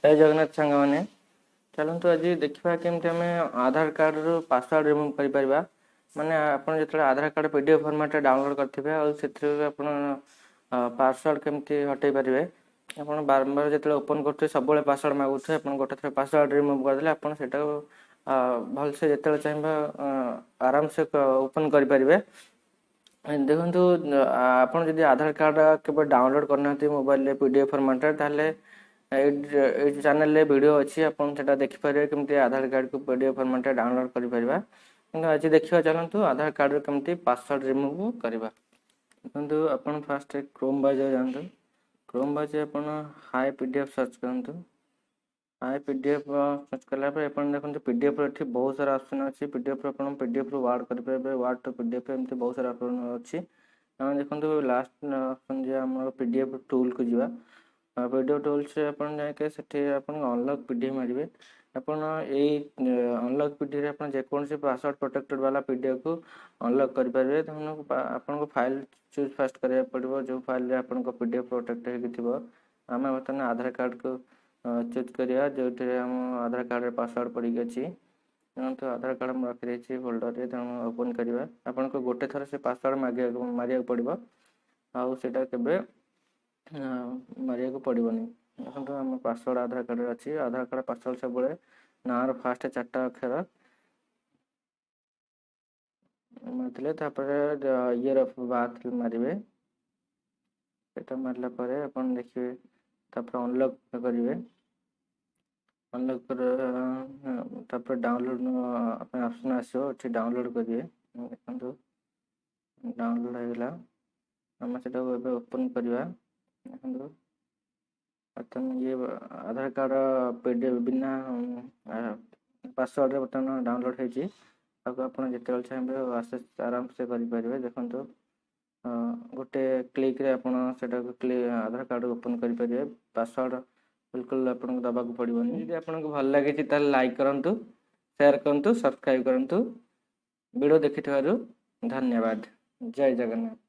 जय जगन्नाथ सांग मैंने चलतु आज देखा केमती आम आधार कार्ड रू पासवर्ड रिमूव कर माने आपन जो आधार कार्ड पीडीएफ फॉर्मेट डाउनलोड करते आप पासवर्ड केमती हटई पारे आप बारंबार जो ओपन करते सब पासवर्ड मागुथे आप गोटे थर पासवर्ड रिमूव करदे आप भलसे जो चाहिए आराम से ओपन करें। देखो आप आधार कार्ड के डाउनलोड करना mobile PDF format channel video अच्छी आपटा देखिपारे केमती आधार कार्ड को पीडीएफ फॉर्मेट डाउनलोड कर आज देखा चलतु आधार कार्ड केमती पासवर्ड रिमूव करवा। देखो आप फास्ट क्रोम ब्राउज़र जातु क्रोम ब्राउज़र आप हाई पीडीएफ सर्च करूँ हाई पीडीएफ सर्च कलापर आप देखते पीडीएफ ये बहुत सारा ऑप्शन अच्छी पीडीएफ पीडीएफ वार्ड करेंगे वार्ड टू पीडीएफ एमती बहुत सारा ऑप्शन अच्छी देखो लास्ट ऑप्शन जो आम पीडीएफ टूल को जीवा पीडीएफ टूल से आप अनलॉक पीडीएफ मारे आपन अनलॉक पीडीएफ जेकोसी पासवर्ड प्रोटेक्टेड वाला पीडीएफ को अनलॉक करेंगे आपन फाइल चूज फास्ट करा पड़ो जो फाइल आपन पीडीएफ प्रोटेक्ट होमें बर्तमान आधार कार्ड को चूज करिया जो आधार कार्ड पासवर्ड पड़ी अच्छी तो आधार कार्ड मुझे रखी फोल्डर रे तेणु ओपन करवा आपन को गोटे थर से पासवर्ड मारिया पड़ो आउटा के मारिया पड़ोनी। देखो आम पासवर्ड आधार कार्ड अच्छी आधार कार्ड पासवर्ड सब ना फास्ट 4टा अक्षर मारते ईयर ऑफ बर्थ मारे मारला देखिए अनलॉक करेंगे अनलॉक कर डाउनलोड ऑप्शन आसो डाउनलोड करेंगे देखो डाउनलोड होगा आम से ओपन करवा। देखो बर्तमान ये आधार कार्ड पीडीएफ बिना पासवर्ड बर्तमान डाउनलोड होती आप जो चाहिए आक्सेस आराम से करेंगे। देखो गोटे क्लिक रे आप आधार कार्ड ओपन करेंगे पासवर्ड बिल्कुल आपको दबाक पड़ोनी। यदि आपको भल लगे लाइक करूँ शेयर करूँ सब्सक्राइब करूँ वीडियो देखि धन्यवाद। जय जगन्नाथ।